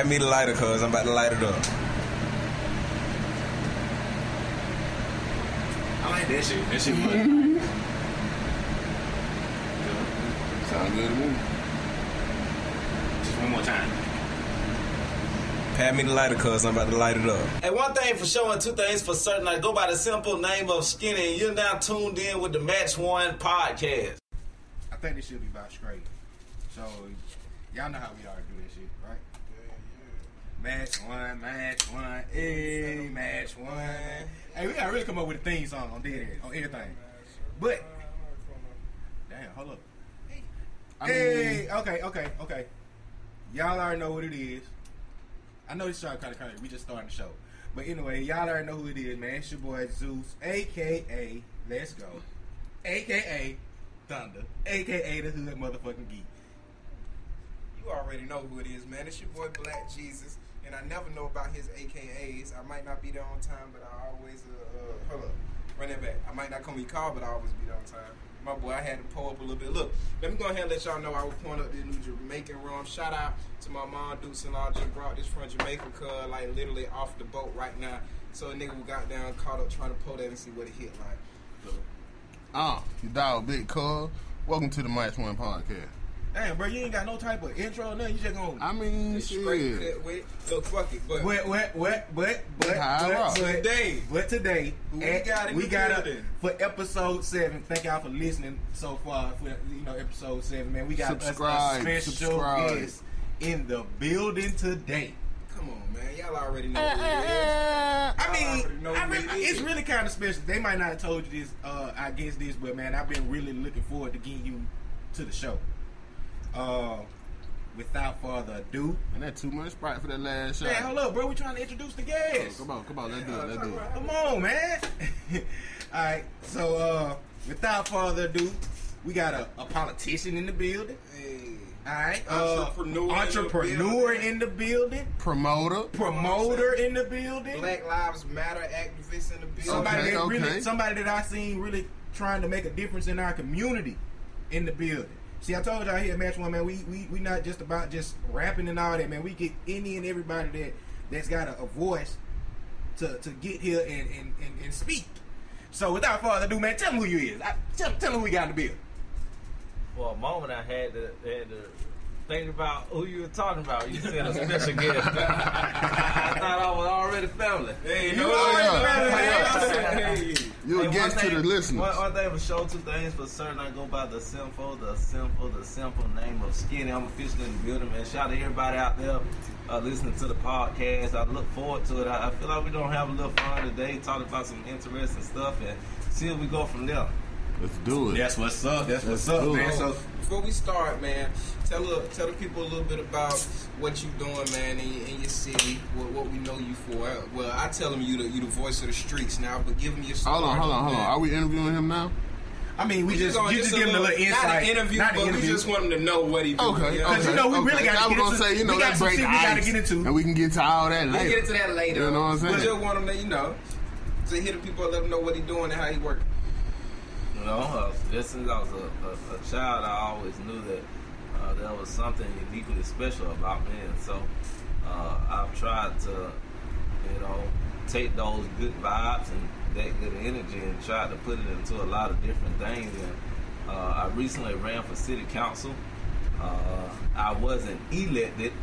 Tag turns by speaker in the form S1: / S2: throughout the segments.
S1: Pat me the lighter, cuz I'm about to light it up.
S2: I like that shit. That shit was
S3: Sound good to me.
S2: just one more time.
S1: Pat me the lighter, cuz I'm about to light it up.
S4: And one thing for sure and two things for certain, I go by the simple name of Skinny, and you're now tuned in with the Match One podcast.
S5: I think this should be about straight. So, y'all know how we already do that shit, right? Match one, hey, match one. Hey, we gotta really come up with a theme song on Dead Air, on everything. But, damn, hold up. Hey, okay. Y'all already know what it is. I know this started kind of crazy. We just started the show. But anyway, y'all already know who it is, man. It's your boy Zeus, a.k.a. Let's Go, a.k.a. Thunder, a.k.a. the Hood motherfucking Geek.
S6: You already know who it is, man. It's your boy Black Jesus, and I never know about his AKAs. I might not be there on time, but I always, hold up, run that back. I might not come when you call, but I always be there on time. My boy, I had to pull up a little bit. Look, let me go ahead and let y'all know I was pouring up this new Jamaican rum. Shout out to my mom, Dukes and all. Just brought this from Jamaica, cuz, like, literally off the boat right now. So a nigga got down, caught up, trying to pull that and see what it hit like.
S3: You dog big cuz. Welcome to the Match One podcast.
S5: Damn, bro, you ain't got no type of intro, nothing. You just gonna.
S3: I mean,
S6: Straight
S3: shit.
S6: cut with it. Look, fuck it. But
S5: today,
S6: we got
S5: for episode 7. Thank y'all for listening so far. For episode 7, man, we got a special guest in the building today.
S6: Come on, man. Y'all already know who it is.
S5: It's really kind of special. They might not have told you this, I guess this, but man, I've been really looking forward to getting you to the show. Without further ado,
S3: And that too much Sprite for that last shot.
S5: man, hold up, bro. We trying to introduce the guest.
S3: Come on, let's do it.
S5: Come on, man. All right, so without further ado, we got a politician in the building.
S6: Hey.
S5: All right,
S6: Entrepreneur
S5: in the building,
S3: Promoter
S5: in the building,
S6: Black Lives Matter activists in the building.
S5: Somebody that I seen really trying to make a difference in our community in the building. See, I told y'all here at Match One, man, we not just about just rapping and all that, man. We get any and everybody that's got a voice to get here and speak. So without further ado, man, tell them who you is. Tell them who we got in the building.
S4: For a moment, I had to think about who you were talking about. You said a special guest. I thought I was already family.
S6: Hey,
S3: You're a guest to the listeners.
S4: One thing for sure, two things for certain. I go by the simple name of Skinny. I'm officially in the building, man. Shout out to everybody out there listening to the podcast. I look forward to it. I feel like we're going to have a little fun today, talk about some interesting stuff, and see if we go from there.
S3: Let's do it.
S5: That's what's up, man. So
S6: before we start, man, tell the people a little bit about what you doing, man, in your city, what we know you for. Well, I tell them you the voice of the streets now, but give them your story.
S3: Hold on. Are we interviewing him now?
S5: I mean, we just give him a little insight.
S6: Not an interview, we just want him to know what he doing.
S3: Okay.
S5: Because we really got to get into.
S3: Say,
S5: we got some shit we got to get into,
S3: and we can get to all that later.
S6: We'll get into that later.
S3: You know what I'm saying?
S6: We just want him to, to hear the people, let them know what he doing and how he working.
S4: Just since I was a child, I always knew that there was something uniquely special about me, and so I've tried to, take those good vibes and that good energy and try to put it into a lot of different things. And I recently ran for city council. I wasn't elected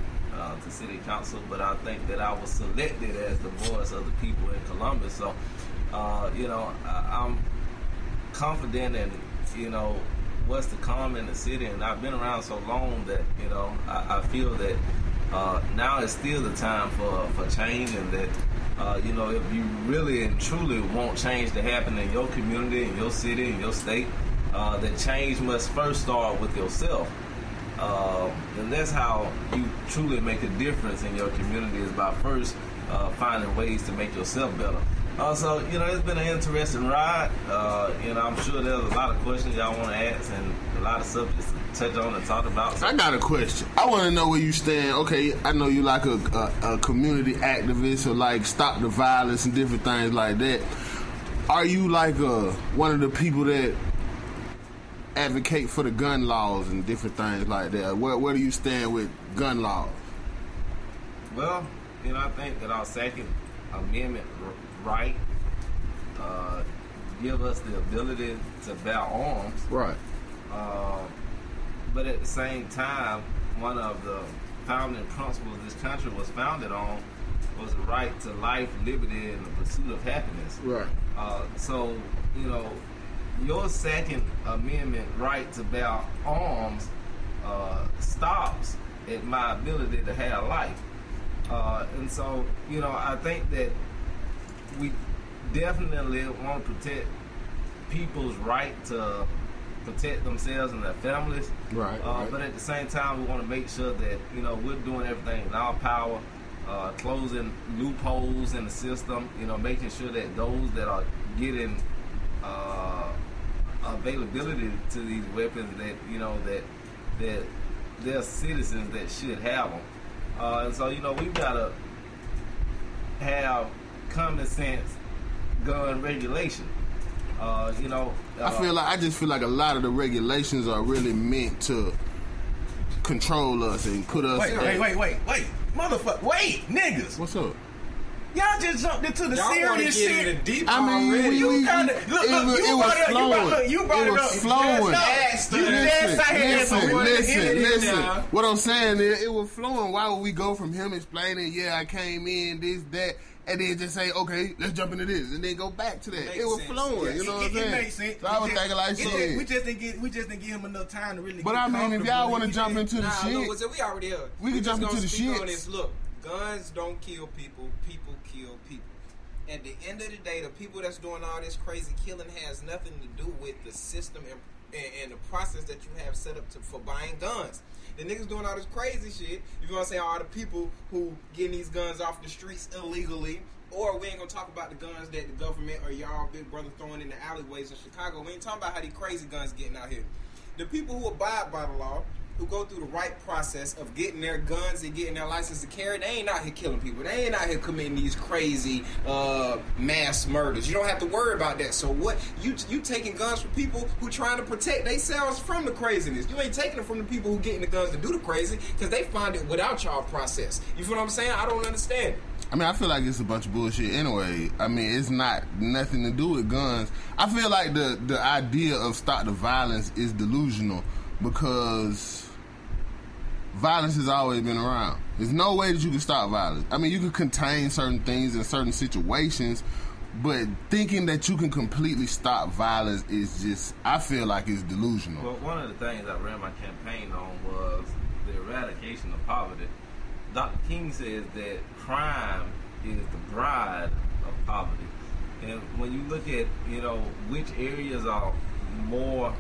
S4: to city council, but I think that I was selected as the voice of the people in Columbus. So, I'm confident in what's to come in the city, and I've been around so long that I feel that now is still the time for change, and that if you really and truly want change to happen in your community, in your city, in your state, that change must first start with yourself. And that's how you truly make a difference in your community, is by first finding ways to make yourself better. So, it's been an interesting ride. I'm sure there's a lot of questions y'all want to ask and a lot of subjects to touch on and talk about. So.
S3: I got a question. I want to know where you stand. Okay, I know you like a community activist, or like stop the violence and different things like that. Are you like one of the people that advocate for the gun laws and different things like that? Where do you stand with gun laws?
S4: Well, I think that our Second Amendment right give us the ability to bear arms.
S3: Right.
S4: But at the same time, one of the founding principles this country was founded on was the right to life, liberty, and the pursuit of happiness.
S3: Right.
S4: So, your Second Amendment right to bear arms stops at my ability to have life. And so, I think that we definitely want to protect people's right to protect themselves and their families.
S3: Right.
S4: But at the same time, we want to make sure that, we're doing everything in our power, closing loopholes in the system, making sure that those that are getting availability to these weapons, that they're citizens that should have them. And so, we've got to have common sense gun regulation. I just feel like a lot of the regulations are really meant to control us and put us.
S5: Wait, motherfucker! Wait, niggas!
S3: What's up?
S5: Y'all just jumped into the
S6: Y'all
S5: serious
S6: get
S5: shit.
S6: into deep
S3: I mean,
S6: already.
S5: You kind of look.
S3: it was flowing.
S5: You brought
S3: It
S5: it
S3: was
S5: up.
S3: flowing. Listen.
S6: now.
S3: What I'm saying is, it was flowing. Why would we go from him explaining, I came in, this, that, and then just say, okay, let's jump into this, and then go back to that?
S6: Makes
S3: It was
S6: sense.
S3: flowing. You know what I'm saying?
S5: It makes sense.
S3: So I was thinking like, shit.
S5: We just didn't give him enough time to really.
S3: But
S5: get
S3: I mean, if y'all want to jump into the
S6: Nah,
S3: shit,
S6: look, we already are.
S3: We can jump
S6: just
S3: into the
S6: gonna speak
S3: shits.
S6: on this. Look, guns don't kill people. People kill people. At the end of the day, the people that's doing all this crazy killing has nothing to do with the system and the process that you have set up for buying guns. The niggas doing all this crazy shit, you know what I'm saying, are the people who getting these guns off the streets illegally. Or we ain't gonna talk about the guns that the government or y'all big brother throwing in the alleyways in Chicago. We ain't talking about how these crazy guns getting out here. The people who abide by the law, who go through the right process of getting their guns and getting their license to carry, they ain't out here killing people. They ain't out here committing these crazy mass murders. You don't have to worry about that. So what? You taking guns from people who trying to protect themselves from the craziness. You ain't taking them from the people who getting the guns to do the crazy because they find it without y'all process. You feel what I'm saying? I don't understand it.
S3: I mean, I feel like it's a bunch of bullshit anyway. I mean, it's not nothing to do with guns. I feel like the idea of stop the violence is delusional because violence has always been around. There's no way that you can stop violence. I mean, you can contain certain things in certain situations, but thinking that you can completely stop violence is just, I feel like it's delusional.
S4: Well, one of the things I ran my campaign on was the eradication of poverty. Dr. King says that crime is the bride of poverty. And when you look at, which areas are more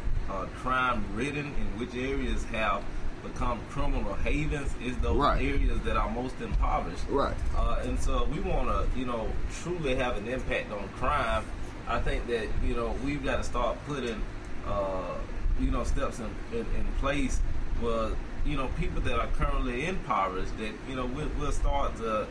S4: crime-ridden and which areas have become criminal havens, is those areas that are most impoverished.
S3: Right.
S4: And so we want to, truly have an impact on crime. I think that, we've got to start putting, steps in place where, people that are currently impoverished, that, we'll start to,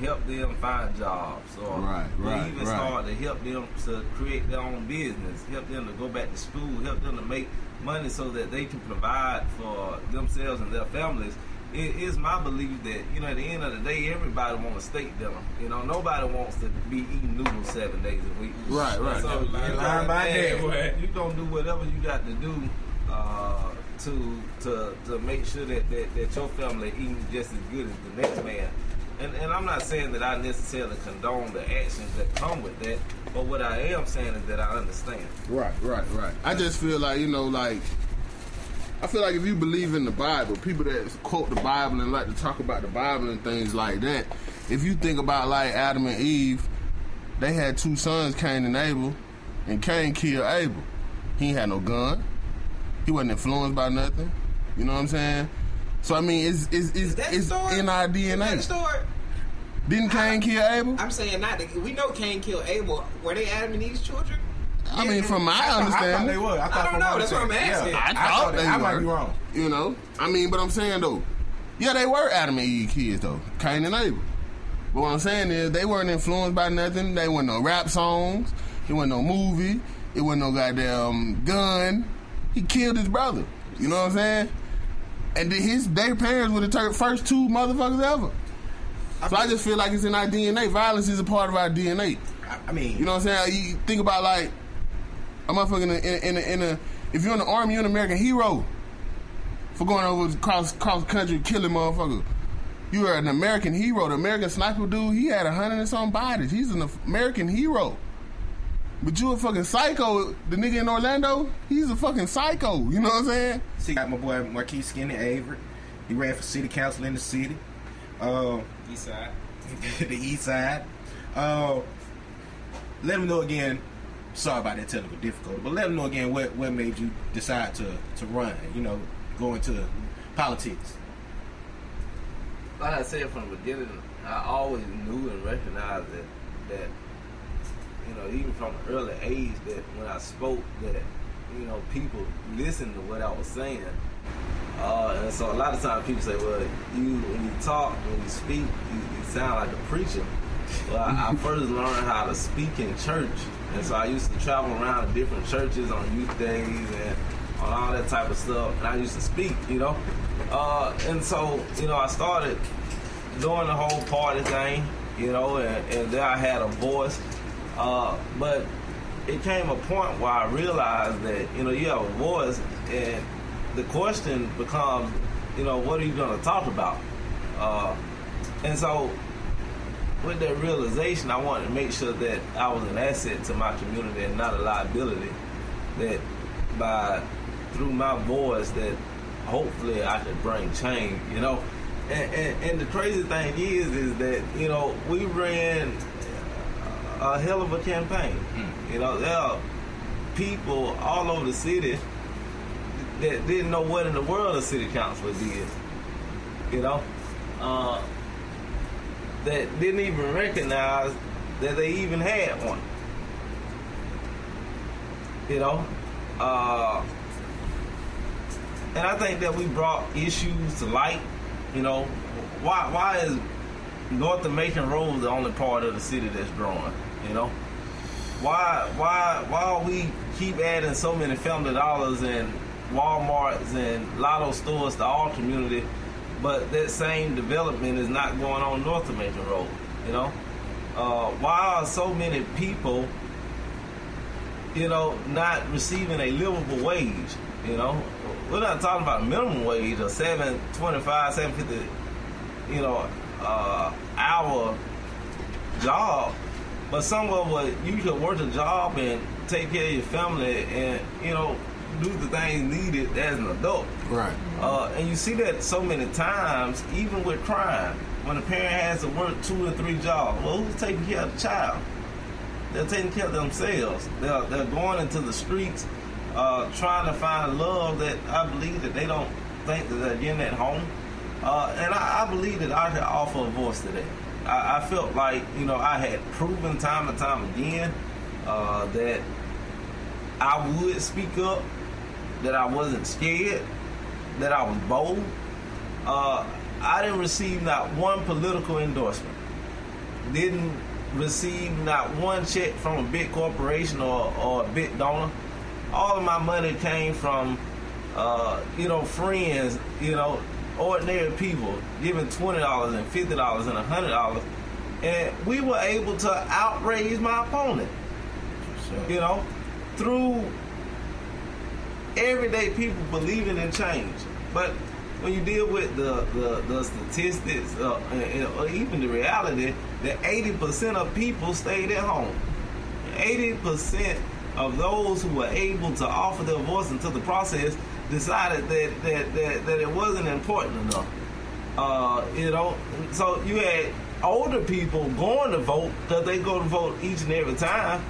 S4: help them find jobs. Or we'll even start to help them to create their own business, help them to go back to school, help them to make money so that they can provide for themselves and their families. It is my belief that, at the end of the day, everybody wants a steak dinner. Nobody wants to be eating noodles 7 days a week.
S3: Right.
S4: So you're going to do whatever you got to do to make sure that your family eating just as good as the next man. And I'm not saying that I necessarily condone the actions that come with that, but what I am saying is that I understand.
S3: Right. I just feel like, I feel like if you believe in the Bible, people that quote the Bible and like to talk about the Bible and things like that, if you think about like Adam and Eve, they had 2 sons, Cain and Abel, and Cain killed Abel. He ain't had no gun. He wasn't influenced by nothing. You know what I'm saying? So I mean, it's in our DNA.
S6: Is that the story?
S3: Didn't Cain kill Abel?
S6: I'm saying not. We know Cain killed Abel. Were they Adam and Eve's children?
S3: I mean, from my understanding,
S5: I thought they were.
S6: I don't know. That's what I'm asking.
S3: I thought they were.
S5: I might be wrong.
S3: I mean, but I'm saying though, yeah, they were Adam and Eve kids though, Cain and Abel. But what I'm saying is, they weren't influenced by nothing. They weren't no rap songs. It wasn't no movie. It wasn't no goddamn gun. He killed his brother. You know what I'm saying? And their parents were the first 2 motherfuckers ever. So I just feel like it's in our DNA. Violence is a part of our DNA.
S5: I mean,
S3: you know what I'm saying? You think about like a motherfucker in a if you're in the army, you're an American hero for going over across the country killing motherfuckers. You are an American hero. The American sniper dude, he had 100 and some bodies. He's an American hero. But you a fucking psycho. The nigga in Orlando, he's a fucking psycho. You know what I'm saying?
S5: See, got my boy Marquese Skinny Averett. He ran for city council in the city.
S6: East side.
S5: The east side. Let him know again. Sorry about that technical difficulty, but let him know again what made you decide to run. You know, go into politics.
S4: Like I said from the beginning, I always knew and recognized that you know, even from an early age, that when I spoke, that you know, people listened to what I was saying. And so a lot of times people say, well, when you talk, when you speak, you sound like a preacher. Well, I first learned how to speak in church. And so I used to travel around to different churches on youth days and on all that type of stuff. And I used to speak, you know. And so, you know, I started doing the whole party thing, you know, and then I had a voice. But it came a point where I realized that, you know, you have a voice and the question becomes, you know, what are you going to talk about? And so with that realization, I wanted to make sure that I was an asset to my community and not a liability, that through my voice, that hopefully I could bring change, you know. And the crazy thing is that, you know, we ran a hell of a campaign. You know, there are people all over the city that didn't know what in the world a city councilor did, you know, that didn't even recognize that they even had one, you know. And I think that we brought issues to light, you know. Why is North Macon Road the only part of the city that's growing, you know? Why we keep adding so many Family Dollars and Walmarts and Lotto stores to our community, but that same development is not going on North Macon Road, you know? Why are so many people, you know, not receiving a livable wage, you know? We're not talking about minimum wage or $7.25, $7.50, you know, hour job, but somewhere where you could work a job and take care of your family and, you know, do the things needed as an adult.
S3: Right.
S4: And you see that so many times, even with crime, when a parent has to work 2 or 3 jobs, well, who's taking care of the child? They're taking care of themselves. They're going into the streets trying to find love that I believe that they don't think that they're getting at home. And I believe that I could offer a voice to that. I felt like, you know, I had proven time and time again that I would speak up, that I wasn't scared, that I was bold. I didn't receive not one political endorsement. Didn't receive not one check from a big corporation or a big donor. All of my money came from, you know, friends, you know, ordinary people giving $20 and $50 and $100, and we were able to outraise my opponent. You know, through everyday people believing in change. But when you deal with the statistics or even the reality that 80% of people stayed at home, 80% of those who were able to offer their voice into the process decided that it wasn't important enough. You know, so you had older people going to vote because they go to vote each and every time,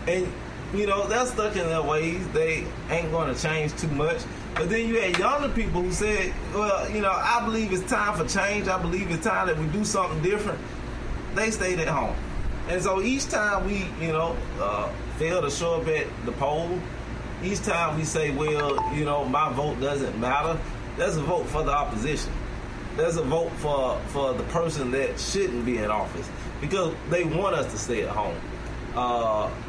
S4: and you know they're stuck in their ways. They ain't going to change too much. But then you had younger people who said, well, you know, I believe it's time for change. I believe it's time that we do something different. They stayed at home. And so each time we, you know, fail to show up at the poll, each time we say, well, you know, my vote doesn't matter, there's a vote for the opposition. There's a vote for the person that shouldn't be in office because they want us to stay at home.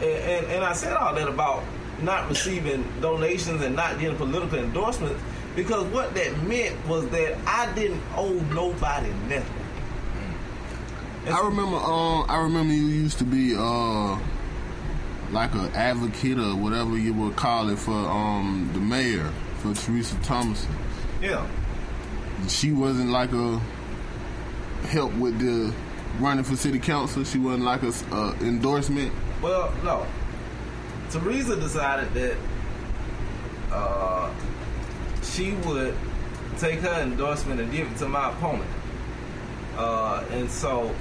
S4: And I said all that about not receiving donations and not getting political endorsements because what that meant was that I didn't owe nobody nothing.
S3: I remember you used to be like an advocate or whatever you would call it for the mayor, for Teresa Thomason.
S4: Yeah.
S3: She wasn't like a help with the running for city council. She wasn't like a endorsement.
S4: Well, no. Teresa decided that she would take her endorsement and give it to my opponent. And so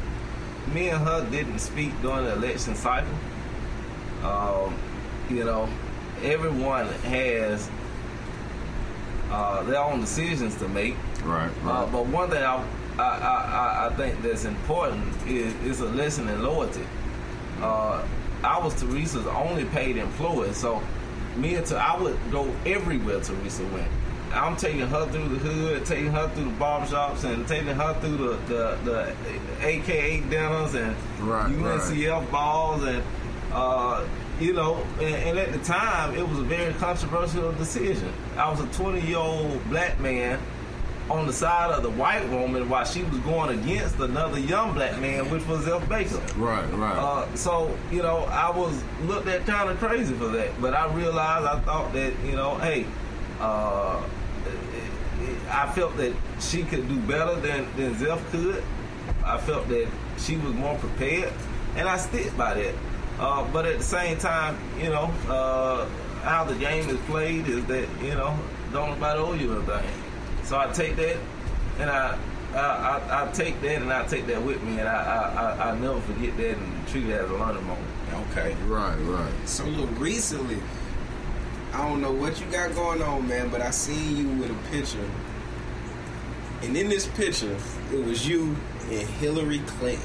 S4: me and her didn't speak during the election cycle. You know, everyone has their own decisions to make.
S3: Right.
S4: But one thing I think that's important is a lesson in loyalty. I was Teresa's only paid employee, so I would go everywhere Teresa went. I'm taking her through the hood, taking her through the barbershops, and taking her through the AKA dinners and UNCF balls, and you know, and at the time it was a very controversial decision. I was a 20-year-old black man on the side of the white woman while she was going against another young black man, which was F. Baker.
S3: Right.
S4: So, you know, I was looked at kind of crazy for that. But I realized, I thought that, you know, hey, I felt that she could do better than Zeph could. I felt that she was more prepared, and I stick by that. But at the same time, you know, how the game is played is that, you know, don't nobody owe you a thing. So I take that, and I take that, and I take that with me, and I never forget that and treat it as a learning moment.
S6: Okay.
S3: Right.
S6: So look, recently, I don't know what you got going on, man, but I seen you with a picture, and in this picture, it was you and Hilary Clinton.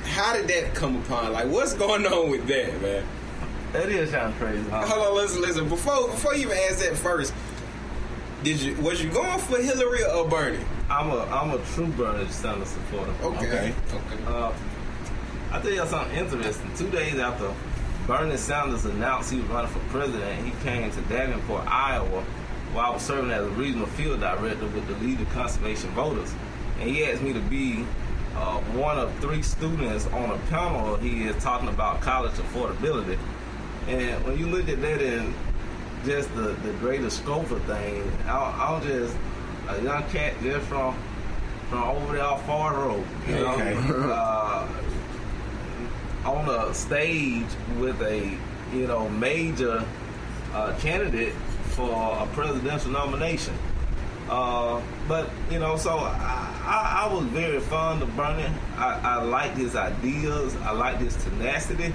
S6: How did that come upon? Like, what's going on with that, man?
S4: That is kind of crazy, huh?
S6: Hold on, listen. Before you even ask that first, was you going for Hilary or Bernie?
S4: I'm a true Bernie Sanders supporter.
S6: Okay.
S4: I'll tell you something interesting. 2 days after Bernie Sanders announced he was running for president, he came to Davenport, Iowa, while I was serving as a regional field director with the League of Conservation Voters. And he asked me to be one of 3 students on a panel he is talking about college affordability. And when you look at that in just the greater scope of things, I'm just a young cat just from over there off Far Road, you know, on a stage with a, you know, major candidate for a presidential nomination. But, you know, so I was very fond of Bernie. I liked his ideas. I liked his tenacity.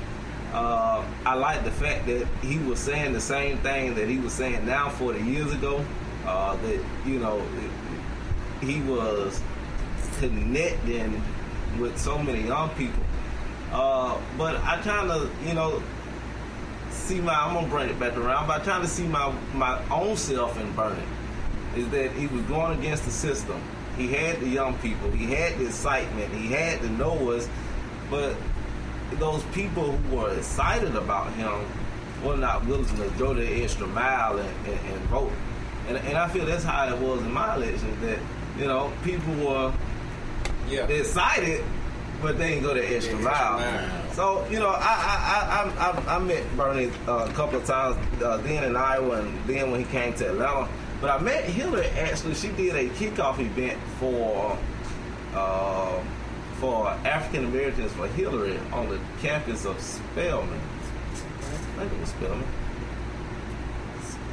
S4: I liked the fact that he was saying the same thing that he was saying now 40 years ago. That, you know, he was connecting with so many young people. But I kind of, you know, I'm going to bring it back around, but I kind of see my own self in Bernie. Is that he was going against the system. He had the young people. He had the excitement. He had the knowers. But those people who were excited about him were not willing to go the extra mile and vote. And I feel that's how it was in my election, that, you know, people were excited, but they didn't go the extra mile. So, you know, I met Bernie a couple of times, then in Iowa and then when he came to Atlanta. But I met Hilary, actually. She did a kickoff event for African Americans for Hilary on the campus of Spelman. I think it was Spelman.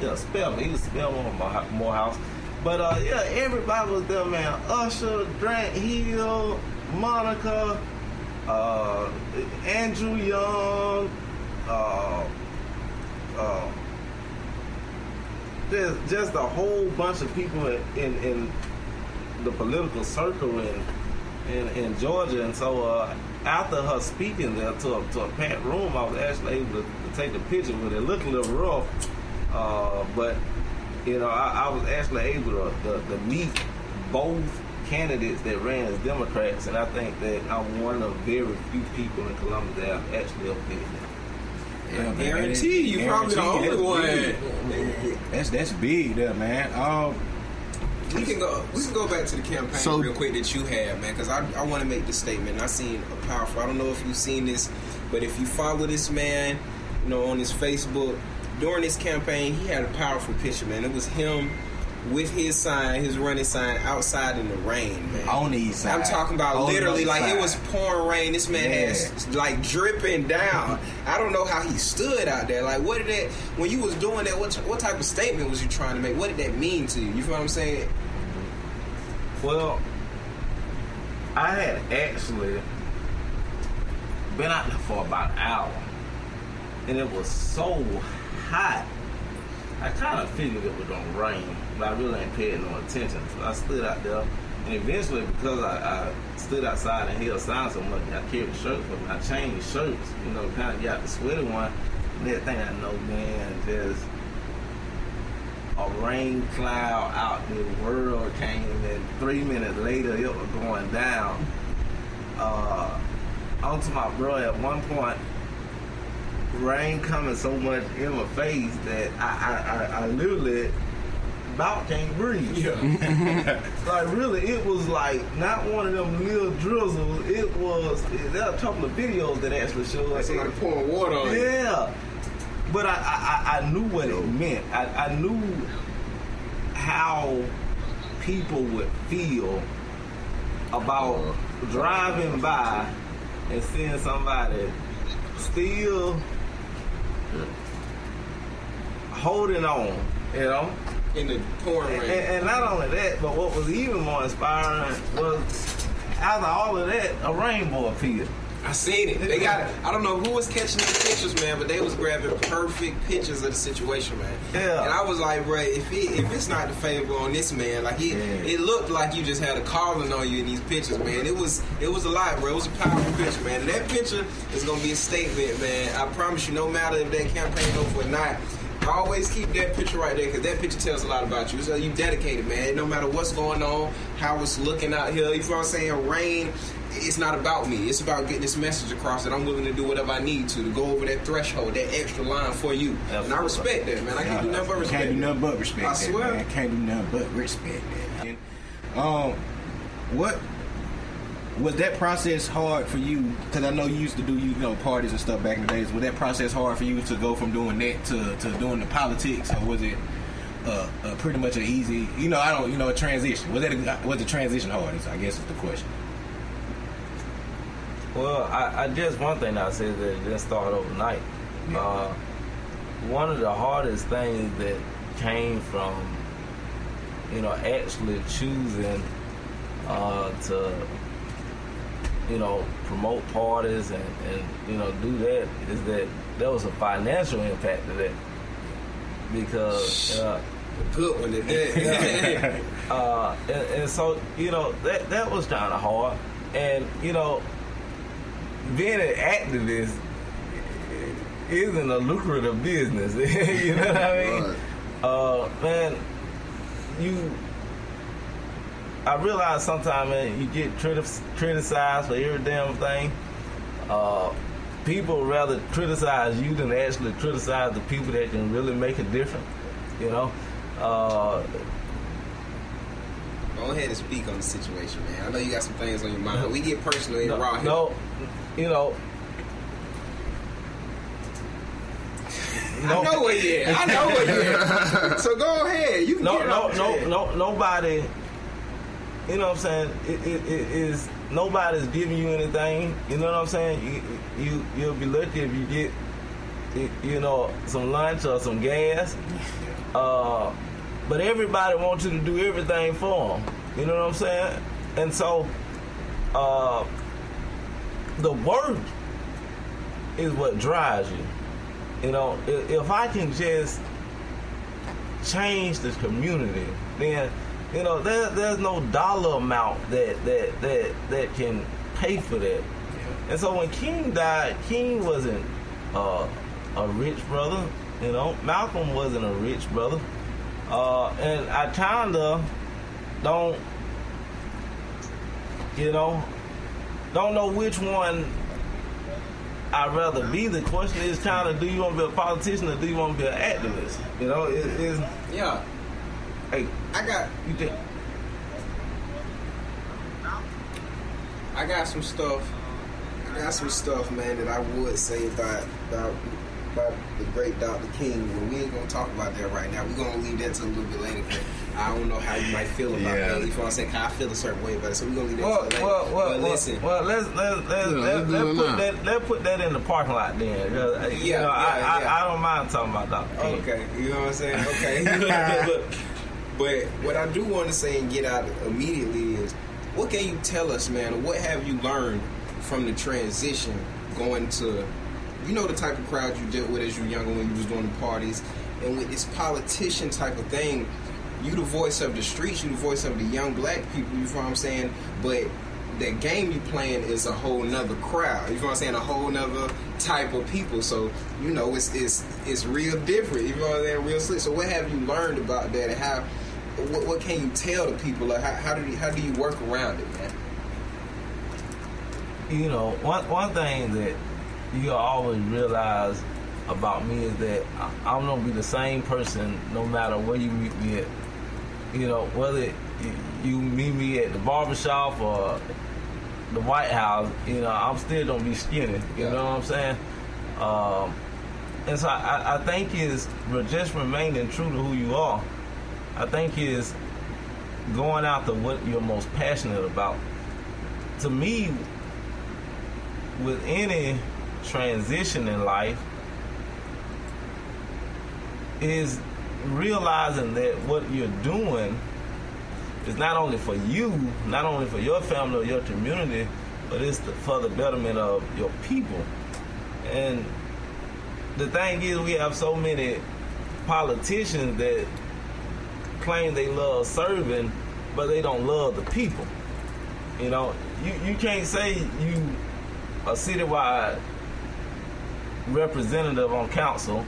S4: Yeah, Spelman. He was Spelman or Morehouse. But everybody was there, man. Usher, Grant Hill, Monica, Andrew Young, there's just a whole bunch of people in the political circle in Georgia. And so after her speaking there to a packed room, I was actually able to take a picture with it. It looked a little rough, but, you know, I was actually able to meet both candidates that ran as Democrats, and I think that I'm one of very few people in Columbus that have actually updated that.
S6: I guarantee you probably the only one.
S2: That's big there, man.
S1: We can go back to the campaign real quick that you had, man, because I want to make this statement. I seen a powerful. I don't know if you've seen this, but if you follow this man, on his Facebook during this campaign, he had a powerful picture, man. It was him with his sign, his running sign, outside in the rain, man.
S5: On the east side.
S1: I'm talking about literally, like, it was pouring rain. This man has, like, dripping down. I don't know how he stood out there. Like, what did that, when you was doing that, what type of statement was you trying to make? What did that mean to you? You feel what I'm saying?
S4: Well, I had actually been out there for about an hour, and it was so hot. I kind of figured it was going to rain, but I really ain't paying no attention. So I stood out there, and eventually, because I stood outside and held signs so much, I carried shirts with me. I changed shirts, kind of got the sweaty one. And that thing I know, man, just a rain cloud out the world came, and 3 minutes later, it was going down. Onto my bro, at one point, rain coming so much in my face that I literally about can't breathe. Yeah. Like, really, it was like not one of them little drizzles. It was, there are a couple of videos that actually show us.
S1: Somebody pouring water on you.
S4: Yeah. But I knew what it meant. I knew how people would feel about driving by and seeing somebody still holding on,
S1: in the pouring rain.
S4: And not only that, but what was even more inspiring was, after all of that, a rainbow appeared.
S1: I seen it. They got it. I don't know who was catching these pictures, man, but they was grabbing perfect pictures of the situation, man.
S4: Yeah.
S1: And I was like, bro, if it's not the favor on this man, like it looked like you just had a calling on you in these pictures, man. It was a lot, bro. It was a powerful picture, man. And that picture is gonna be a statement, man. I promise you, no matter if that campaign over or not, always keep that picture right there, because that picture tells a lot about you. So you dedicated, man. No matter what's going on, how it's looking out here, you feel what I'm saying? Rain, it's not about me. It's about getting this message across that I'm willing to do whatever I need to go over that threshold, that extra line for you. Absolutely. And I respect that, man. I can't do nothing but respect.
S5: Can't do nothing but respect.
S1: I swear.
S5: Man. Can't do nothing but respect that, man. What was that process hard for you? Because I know you used to do parties and stuff back in the days. Was that process hard for you to go from doing that to doing the politics, or was it pretty much an easy, a transition? Was the transition hard? I guess is the question.
S4: Well, I just one thing I said that it didn't start overnight. Yeah. One of the hardest things that came from, actually choosing to, promote parties and do that is that there was a financial impact to that. Because
S1: good one, it
S4: and so that was kind of hard, and being an activist isn't a lucrative business. You know what I mean? Man, I realize sometimes, man, you get criticized for every damn thing. People rather criticize you than actually criticize the people that can really make a difference. Go
S1: ahead and speak on the situation, man. I know you got some things on your mind, but we get personal and raw here.
S4: No.
S1: I know where you at. So go ahead. You can
S4: nobody. You know what I'm saying? It is nobody's giving you anything. You know what I'm saying? You'll be lucky if you get some lunch or some gas. But everybody wants you to do everything for them. You know what I'm saying? And so the work is what drives you. If I can just change the community, then there's no dollar amount that can pay for that. Yeah. And so when King died, King wasn't a rich brother. Malcolm wasn't a rich brother. And I kinda don't know which one I'd rather be. The question is kind of, do you want to be a politician or do you want to be an activist?
S1: Yeah.
S4: Hey,
S1: I got. I got some stuff, man, that I would say about the great Dr. King, but we ain't gonna talk about that right now. We're gonna leave that to a little bit later. I don't know how you might feel about that. You know what I'm saying? 'Cause I feel a certain way about it, so we're gonna leave that to later. But listen.
S4: Well, let's put that in the parking lot then. I don't mind talking about Dr. King.
S1: Okay, you know what I'm saying? Okay. But what I do want to say and get out immediately is, what can you tell us, man? What have you learned from the transition going to, you know, the type of crowd you dealt with as you were younger when you was doing the parties, and with this politician type of thing, you the voice of the streets, you the voice of the young black people, you know what I'm saying? But that game you playing is a whole nother crowd, you know what I'm saying? A whole nother type of people. So, you know, it's real different, you know what I'm saying? Real slick. So what have you learned about that, and how, what can you tell the people? Like, how do you work around it, man?
S4: You know, one thing that you always realize about me is that I'm gonna be the same person no matter where you meet me at. You know, whether you meet me at the barbershop or the White House, you know, I'm still gonna be skinny. You know what I'm saying? And so I think it's just remaining true to who you are. I think it's going after what you're most passionate about. To me, with any transition in life, is realizing that what you're doing is not only for you, not only for your family or your community, but it's for the betterment of your people. And the thing is, we have so many politicians that claim they love serving, but they don't love the people. You know, you can't say you a citywide representative on council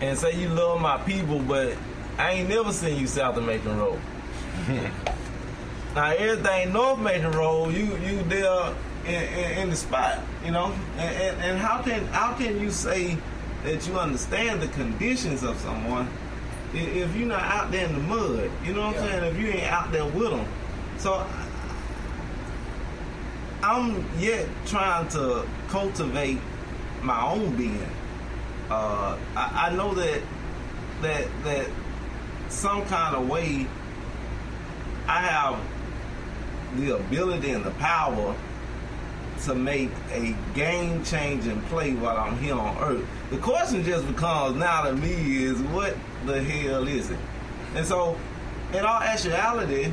S4: and say you love my people, but I ain't never seen you south of Macon Road. Now everything north Macon Road, you there in the spot, you know. And how can you say that you understand the conditions of someone if you're not out there in the mud? You know what I'm saying? If you ain't out there with them. So I'm yet trying to cultivate my own being. I know that some kind of way I have the ability and the power to make a game-changing play while I'm here on Earth. The question just becomes now to me is, what the hell is it? And so, in all actuality,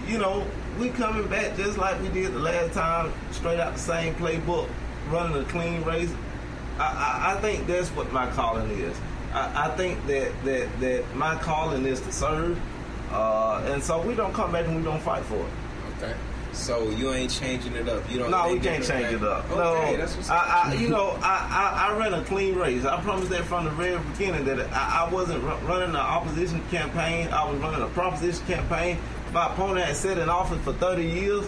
S4: you know, we coming back just like we did the last time, straight out the same playbook, running a clean race. I think that's what my calling is. I think that my calling is to serve, and so we don't come back and we don't fight for it.
S1: Okay. So you ain't changing it up. You don't.
S4: No, we can't change it up.
S1: Okay,
S4: no,
S1: that's what's
S4: I ran a clean race. I promised that from the very beginning that I wasn't running an opposition campaign. I was running a proposition campaign. My opponent had sat in office for 30 years.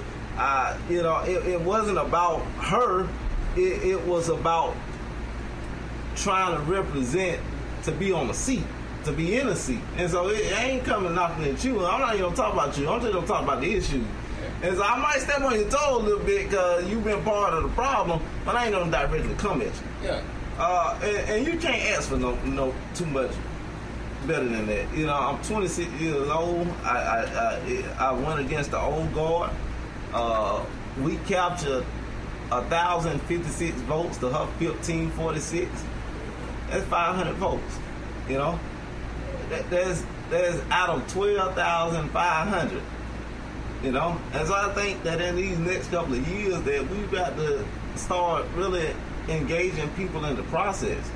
S4: It wasn't about her. It was about trying to represent, to be on a seat, to be in a seat. And so it ain't coming knocking at you. I'm not even going to talk about you. I'm just going to talk about the issue. And so I might step on your toe a little bit because you've been part of the problem, but I ain't going to directly come at you.
S1: Yeah.
S4: And you can't ask for no too much better than that. You know, I'm 26 years old. I went against the old guard. We captured 1,056 votes to her 1,546. That's 500 votes. You know, there's out of 12,500. You know, and so I think that in these next couple of years that we've got to start really engaging people in the process.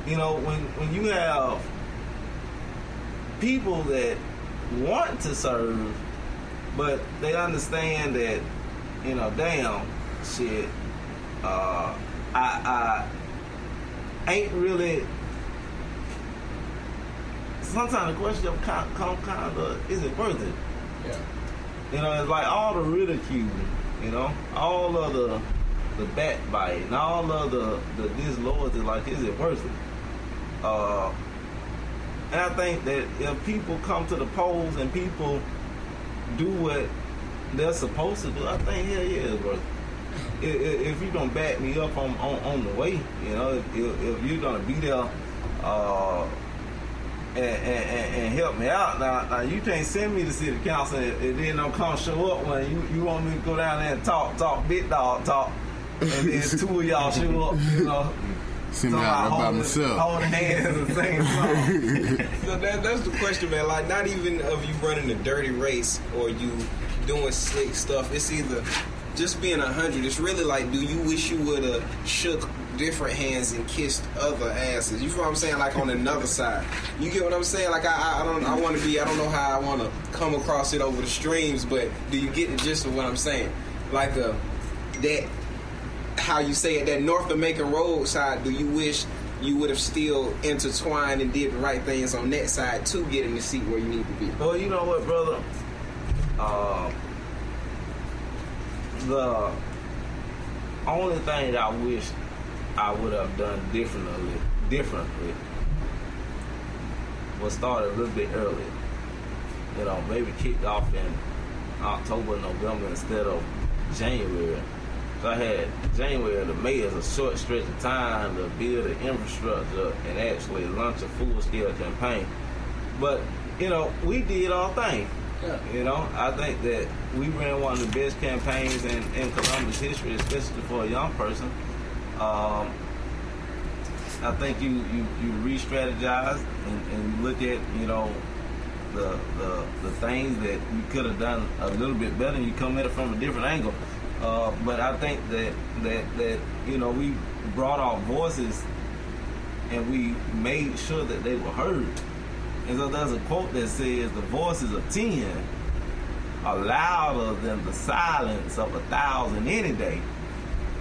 S4: You know, when you have people that want to serve, but they understand that, you know, damn, shit, I ain't really. Sometimes the question come kind of, is it worth it?
S1: Yeah.
S4: You know, it's like all the ridicule, you know, all of the backbite, and all of the disloyalty. Like, is it worth it? And I think that if people come to the polls and people do what they're supposed to do, I think, hell yeah, bro. If you're gonna back me up on the way, you know, if you're gonna be there and help me out, now you can't send me to city council and then don't come show up when you want me to go down there and talk big dog talk, and then two of y'all show up, you know.
S3: Send me out by myself.
S4: Holding hands and singing songs.
S1: So that's the question, man. Like, not even of you running a dirty race or you doing slick stuff. It's either just being 100. It's really like, do you wish you would have shook different hands and kissed other asses? You feel what I'm saying? Like on another side. You get what I'm saying? Like I don't know how I want to come across it over the streams, but do you get the gist of what I'm saying? Like that. How you say it, that North Jamaica Road side, do you wish you would have still intertwined and did the right things on that side to get in the seat where you need to be?
S4: Well, you know what, brother? The only thing that I wish I would have done differently was start a little bit earlier. You know, maybe kicked off in October, November instead of January. So I had January to May as a short stretch of time to build the infrastructure and actually launch a full-scale campaign. But, you know, we did our thing. Yeah. You know, I think that we ran one of the best campaigns in Columbus history, especially for a young person. I think you re-strategize and you look at, you know, the things that you could have done a little bit better, and you come at it from a different angle. But I think that you know, we brought our voices and we made sure that they were heard. And so there's a quote that says, the voices of 10 are louder than the silence of 1,000 any day.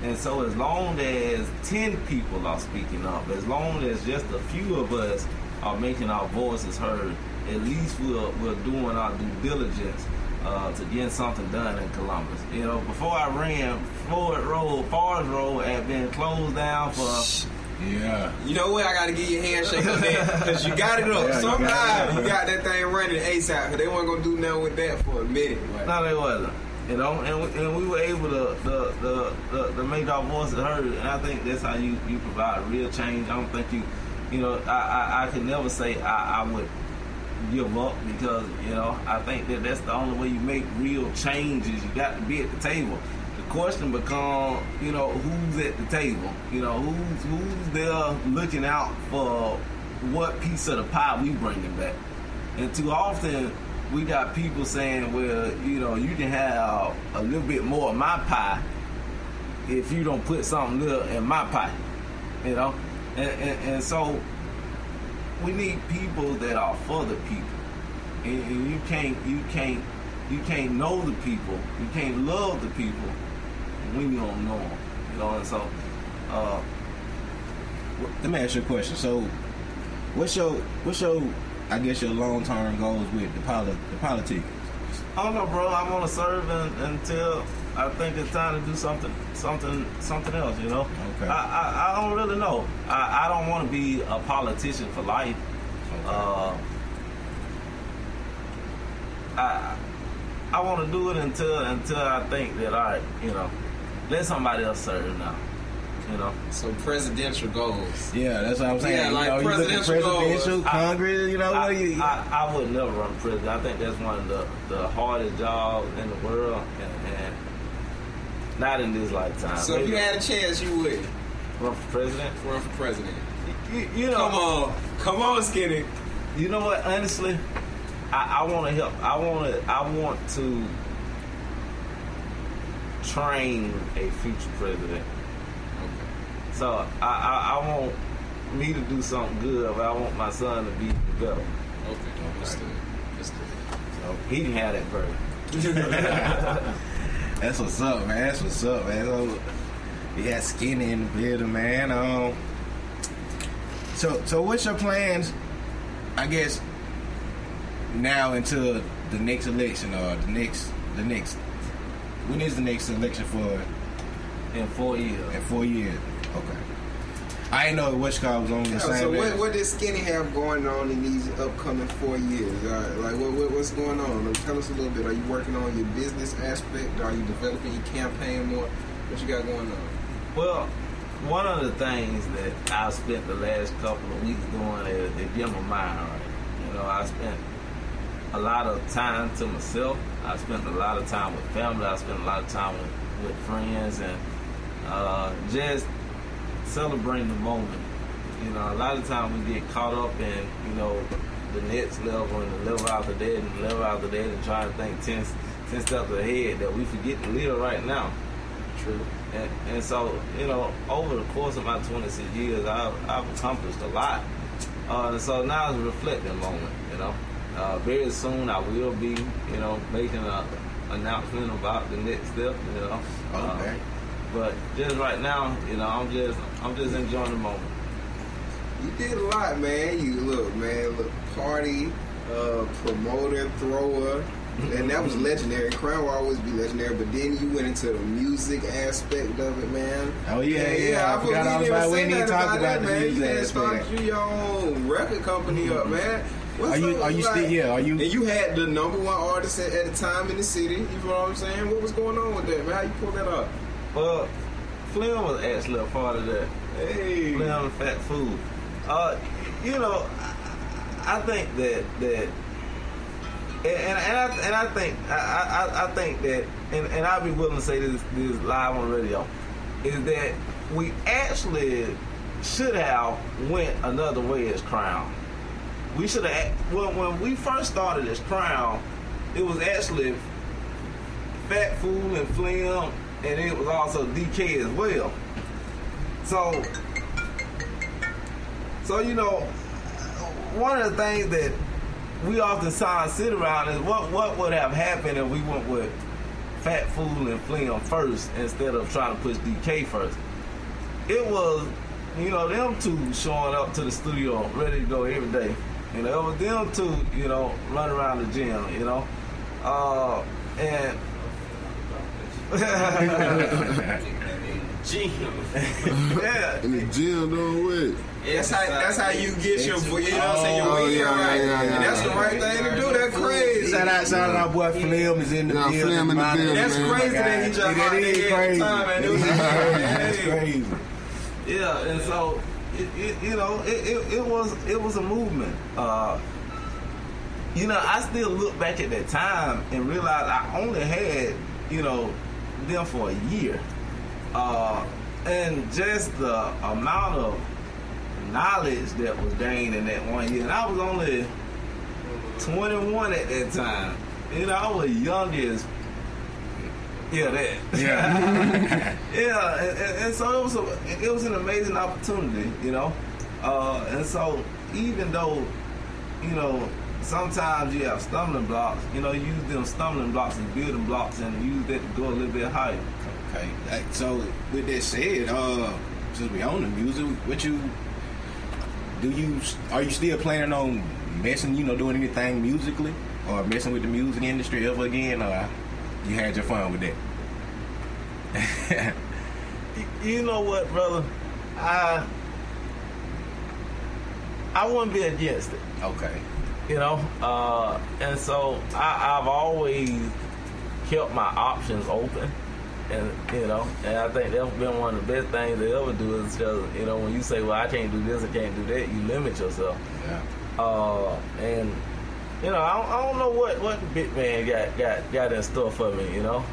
S4: And so as long as 10 people are speaking up, as long as just a few of us are making our voices heard, at least we're doing our due diligence to get something done in Columbus. You know, before I ran, Forest Road had been closed down for...
S5: Yeah.
S1: You know what? I got to give you a handshake on that because you got it up.
S5: Yeah,
S1: somehow you got that thing running ASAP because they weren't going to do nothing with that for a minute. Right?
S4: No, they wasn't. You know, and we were able to make our voices heard, and I think that's how you provide real change. I don't think you know, I can never say I would give up because, you know, I think that's the only way you make real changes. You got to be at the table. The question becomes, you know, who's at the table? You know, who's there looking out for what piece of the pie we bringing back? And too often we got people saying, well, you know, you can have a little bit more of my pie if you don't put something little in my pie. You know, and so we need people that are for the people, and you can't know the people, you can't love the people when you don't know them, you know. And so,
S5: let me ask you a question. So, what's your I guess your long-term goals with the politics?
S4: I don't know, bro. I want to serve until I think it's time to do something else, you know.
S5: Okay.
S4: I don't really know. I don't want to be a politician for life.
S5: Okay.
S4: I want to do it until I think that, all right, you know, let somebody else serve now. You know,
S1: so presidential goals.
S5: Yeah, that's what I'm saying.
S1: Yeah, like,
S5: you know,
S1: presidential goals.
S5: Congress. You know,
S4: I would never run for president. I think that's one of the hardest jobs in the world, and not in this lifetime.
S1: So if you had a chance, you would
S4: run for president.
S1: Run for president.
S4: You know,
S1: come on, Skinny.
S4: You know what? Honestly, I want to help. I want to train a future president. So I want me to do something good, but I want my son to be better.
S1: Okay, understood.
S4: So he can have that burden.
S5: That's what's up, man. So, we got Skinny in the building, man. So what's your plans, I guess, now until the next election or the next when is the next election for?
S4: In 4 years.
S5: In 4 years. Okay. I ain't know what was on the same.
S1: So what does Skinny have going on in these upcoming 4 years? Like what's going on? Tell us a little bit. Are you working on your business aspect? Are you developing your campaign more? What you got going on?
S4: Well, one of the things that I spent the last couple of weeks doing is getting my mind right. You know, I spent a lot of time to myself. I spent a lot of time with family. I spent a lot of time with friends, and just celebrating the moment. You know, a lot of times we get caught up in, you know, the next level and the level after that and the level after that and trying to think 10 steps ahead that we forget to live right now.
S1: True.
S4: And so, you know, over the course of my 26 years, I've accomplished a lot. And so now it's a reflecting moment, you know. Very soon I will be, you know, making an announcement about the next step, you know.
S5: Okay.
S4: But just right now, you know, I'm just enjoying the moment.
S1: You did a lot, man. You look, party, promoter, thrower, and that was legendary. Crown will always be legendary, but then you went into the music aspect of it, man.
S5: Oh yeah. I forgot all about when he talked about the
S1: man.
S5: music
S1: You
S5: aspect.
S1: started your own record company up, man. What's
S5: Are you
S1: up,
S5: still? Yeah. Are you?
S1: And you had the #1 artist at the time in the city. You know what I'm saying? What was going on with that, man? How you pulled that off?
S4: Well, Flim was actually a part of that.
S1: Hey,
S4: Flim and Fat Food. You know, I think that and I think that, and I'll be willing to say this live on the radio, is that we actually should have went another way as Crown. We should have, when we first started as Crown, it was actually Fat Food and Flim, and it was also DK as well. So you know, one of the things that we often sit around is what would have happened if we went with Fat Food and Flim first instead of trying to push DK first. It was, you know, them two showing up to the studio ready to go every day. You know, it was them two, you know, running around the gym, you know. And yeah.
S3: In the gym doing what?
S1: That's how you get your, you know what I'm saying, your weed right. And that's the right thing to do. That's crazy.
S5: Shout out our boy Flim is in the building.
S3: Flim in the building.
S1: That's crazy that he just out there every time, man. It was
S5: That's crazy.
S4: Yeah, and so it was a movement. You know, I still look back at that time and realize I only had, you know, them for a year. And just the amount of knowledge that was gained in that 1 year. And I was only 21 at that time. You know, I was young as that.
S5: Yeah.
S4: Yeah, and so it was an amazing opportunity, you know. And so even though, you know, sometimes you have stumbling blocks, you know, use them stumbling blocks as building blocks and use that to go a little bit higher.
S5: Okay. So with that said, since we own the music, are you still planning on messing, you know, doing anything musically or messing with the music industry ever again, or you had your fun with that?
S4: You know what, brother? I wouldn't be against it.
S5: Okay.
S4: You know, and so I've always kept my options open, and you know, and I think that's been one of the best things to ever do is just, you know, when you say, well, I can't do this, I can't do that, you limit yourself.
S5: Yeah.
S4: And you know, I don't know what the big man got in store for me. You know,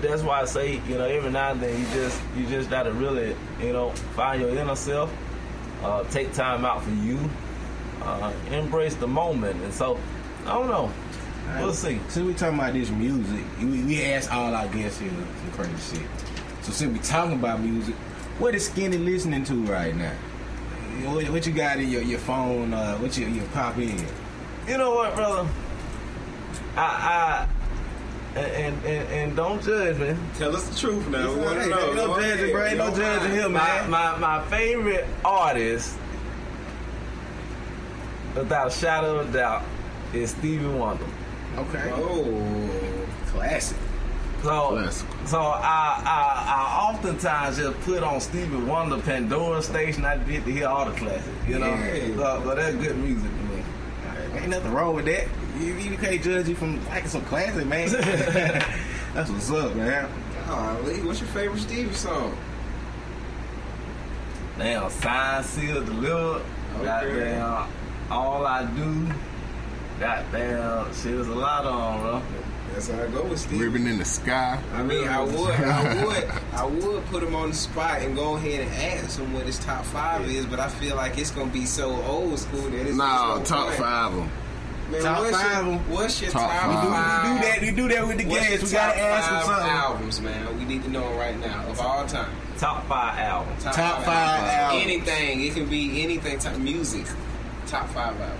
S4: that's why I say, you know, every now and then you just gotta really, you know, find your inner self, take time out for you. Embrace the moment, and so I don't know. We'll see.
S5: Since we talking about this music, we ask all our guests here some crazy shit. So since we talking about music, what is Skinny listening to right now? What you got in your phone? What you pop in?
S4: You know what, brother? And don't judge me.
S1: Tell us the truth now. We want to know.
S5: No judging, bro. Ain't no judging here, man.
S4: My favorite artist, without a shadow of a doubt, is Stevie Wonder.
S5: Okay.
S1: Oh,
S5: Classic.
S4: So I oftentimes just put on Stevie Wonder Pandora Station. I get to hear all the classics, you know.
S5: Yeah.
S4: So that's good music to me.
S5: Ain't nothing wrong with that. You can't judge you from liking some classic, man. That's what's up, man.
S1: Lee, what's your favorite Stevie song?
S4: Damn, Sign, Seal, Delivered.
S1: Okay.
S4: Goddamn, All I Do. Goddamn, shit, there's a lot on, bro.
S1: That's how I go with Stevie.
S3: Ribbon in the Sky.
S1: I mean, I would put him on the spot and go ahead and ask him what his top 5 is, but I feel like it's gonna be so old school that it's
S3: Nah,
S1: it's
S3: top
S1: no
S3: 5 of them.
S1: Man,
S5: Top 5.
S1: What's your
S3: Top
S1: top
S3: 5?
S1: 5?
S5: We do that with the
S1: What's
S5: games.
S1: your
S5: We gotta
S1: top
S5: ask them
S1: 5
S5: something.
S1: albums, man. We need to know right now of all time.
S4: Top 5 albums.
S5: Top 5 albums.
S1: Anything. It can be anything. Type music. Top 5 albums.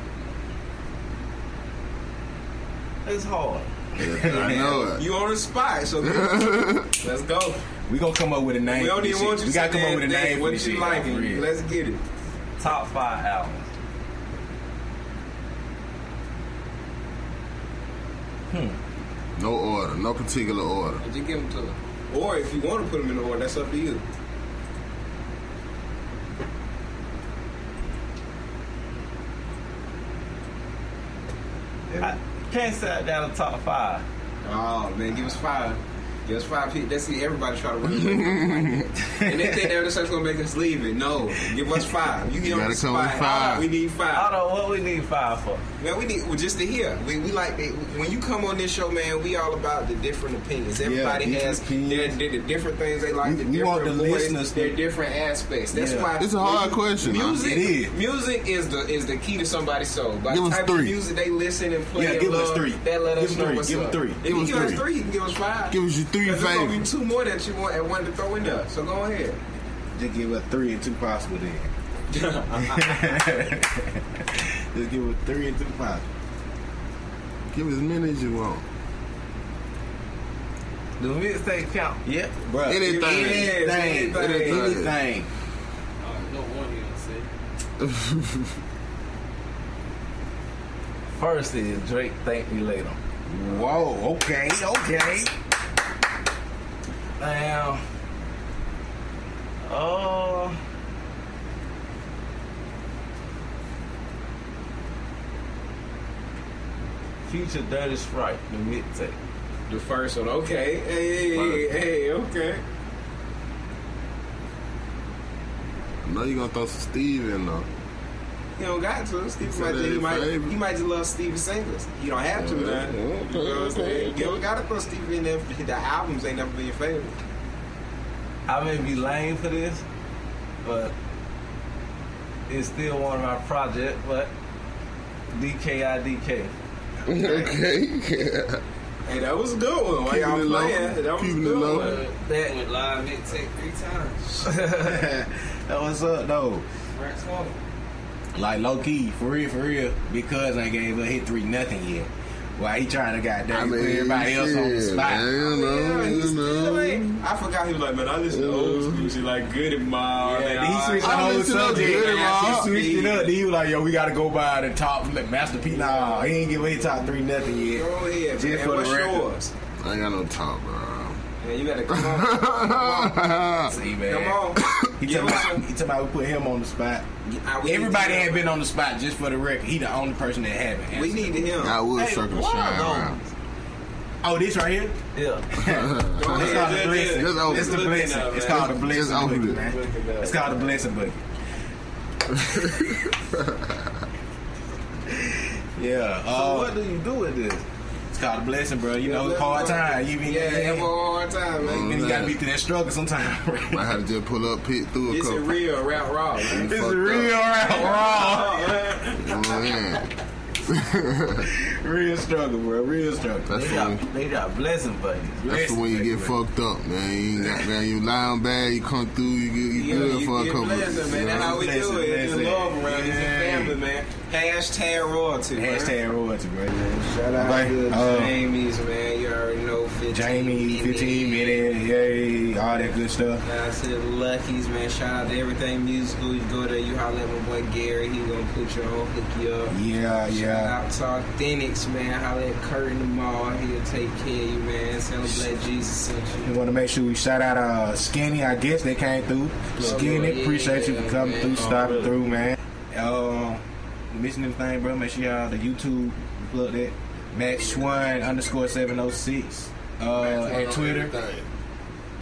S4: It's hard.
S3: Yeah, I know it.
S1: You on the spot, so let's go.
S5: We gonna come up with a name.
S1: We don't
S5: for this
S1: even want
S5: shit.
S1: you
S5: We gotta
S1: to
S5: come up with a name.
S1: What
S5: for this
S1: you
S5: shit,
S1: like?
S5: for real.
S1: Let's get it.
S4: Top 5 albums.
S3: No order, no particular order.
S1: Just give them to her. Or if you want to put them in order, that's up to you.
S4: I can't say down the top 5.
S1: Oh man, give us 5. Give us 5 people. That's see everybody try to run away from it like that. And they think that's gonna make us leave it. No, give us 5. You get on the
S3: gotta come with
S1: spot.
S3: 5.
S1: We need
S4: I
S1: 5.
S4: don't know what we need 5 for.
S1: Man, we need just to hear. We like that. When you come on this show, man, we all about the different opinions. Everybody
S5: different
S1: has the different things they like.
S5: We want the
S1: different
S5: listeners
S1: their
S5: to-
S1: different aspects. That's
S5: Yeah.
S1: why
S3: It's a hard question, huh?
S1: Music,
S5: It is.
S1: music is the key to somebody's soul. By
S3: Give
S1: the
S3: us
S1: type
S3: 3.
S1: of music they listen and play,
S5: Yeah,
S1: and
S5: give us
S1: love,
S5: 3.
S1: That let us
S5: Give
S1: know
S5: 3.
S1: what's
S5: Give us
S1: up.
S5: 3.
S1: If
S3: Give
S1: you
S3: us
S1: give us
S3: 3.
S1: 3, you can give us 5.
S3: Give us your 3
S1: There's gonna be
S3: favorites.
S1: 2 more that you want and one to throw in there. So go ahead.
S5: Just give us 3 and 2 possible then. Just give us 3 and 2 possible.
S3: Give as many as you want.
S4: Do mixtape count?
S5: Yeah, bro.
S3: Anything.
S5: Anything.
S3: Anything.
S1: No one here say.
S4: First is Drake, Thank Me Later.
S5: Whoa. Okay.
S4: Damn. Future Dirty Sprite, the mixtape.
S1: The first one, okay. Hey, okay.
S3: I know you're gonna throw some Steve in though.
S1: You don't got to. Steve
S3: So that's favorite.
S1: he might just love Stevie singles. You don't have to, man. You know what I'm saying? You don't gotta put Stevie in there. The albums ain't never been your favorite.
S4: I may be lame for this, but it's still one of my projects, but DKIDK.
S3: Okay.
S1: Hey, that was a good one. Why y'all
S3: Keeping it low.
S1: playing? That was a
S3: Keeping it
S1: good
S3: low.
S1: one.
S4: That
S1: Went live mixtape 3 times.
S5: That was up though.
S1: Frank's home.
S5: Like low key, for real, because I gave a hit 3 nothing yet. Why he trying to goddamn put everybody else on the
S3: shit,
S5: spot?
S3: man,
S1: Yeah, he
S3: you
S1: still
S3: know.
S1: ain't. I forgot he was like, man, I listen to old school shit like Good and Mild.
S5: Yeah,
S1: and
S5: then he
S1: all
S5: switched the
S1: that.
S5: whole
S3: listen to
S5: subject.
S3: Good and Mild.
S5: He switched it up. Then he was like, yo, we gotta go by the top like, Master P. Nah, he ain't give a hit top 3 nothing yet.
S1: Go ahead,
S5: Just
S1: man.
S5: for the
S1: What's
S5: record.
S1: yours?
S3: I ain't got no top, bro.
S1: Man, you gotta come on.
S5: See, man.
S1: Come on.
S5: He talking about we put him on the spot. Everybody ain't been on the spot just for the record. He the only person that haven't.
S1: We needed him.
S3: I would
S4: Hey,
S3: circle the
S4: why
S3: shine
S4: though?
S3: around.
S5: Oh, this right here?
S4: yeah.
S5: It's called the blessing.
S3: Just open
S5: It's the
S3: it.
S5: blessing. It's called the blessing
S3: Just open
S5: bucket,
S3: it.
S5: man. It's called the blessing bucket. Yeah.
S4: So what do you do with this?
S5: It's called a blessing, bro. You know, hard time. You been
S1: have a hard time, man.
S5: you gotta be through that struggle sometimes.
S3: I had to just pull up, pick through a
S1: It's a
S3: couple.
S1: real rap raw, man.
S5: It's
S3: Fucked
S5: real
S3: up.
S5: raw.
S3: Man.
S5: Real struggle, bro. Real struggle.
S3: That's
S4: They got blessing buddies.
S3: That's for when you get fucked up, man. You ain't got man, you lying bad, you come through, you good for a
S1: get
S3: couple.
S1: blessed, man.
S3: you
S1: That's
S3: know?
S1: how we do it. It's
S5: Blessing.
S1: love around. It's a family, man. Hashtag royalty, man.
S5: Hashtag royalty, bro.
S1: Shout out
S5: Right.
S1: to Jamie's, man. You already know,
S5: Jamie, 15 minutes, yay, all that good stuff.
S1: Guys to the Luckies, man. Shout out to everything musical. You go there, you holler at my boy Gary. He gonna put you on, hook you up.
S5: Yeah.
S1: Shout out to Authentics, man. Holler at Kurt in the mall. He'll take care of you, man. Celebrate Jesus sent you.
S5: We want to make sure we shout out Skinny. I guess they came through. Skinny, appreciate you for coming through, stopping through, man. Missing anything, bro? Make sure y'all the YouTube plug that. Match1_706 at Twitter. The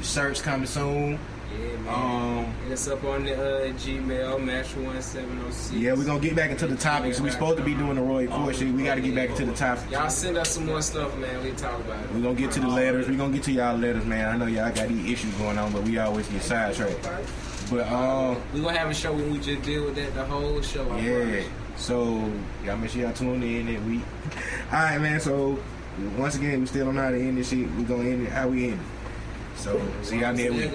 S5: shirts coming soon.
S1: Yeah, man. Hit us up on the Gmail, Match1706.
S5: Yeah, we're gonna get back into the topics. We're supposed to be doing the Roy Ford shit. We gotta get back into the topics.
S1: Y'all send us some more stuff, man. We talk about it.
S5: We're gonna get to the letters. We're gonna get to y'all letters, man. I know y'all got these issues going on, but we always get sidetracked. But
S1: we're gonna have a show when we just deal with that the whole show.
S5: Yeah. So y'all make sure y'all tune in that week. Alright, man, so once again we still don't know how to end this shit. We gonna end it how we end it. So see y'all next week.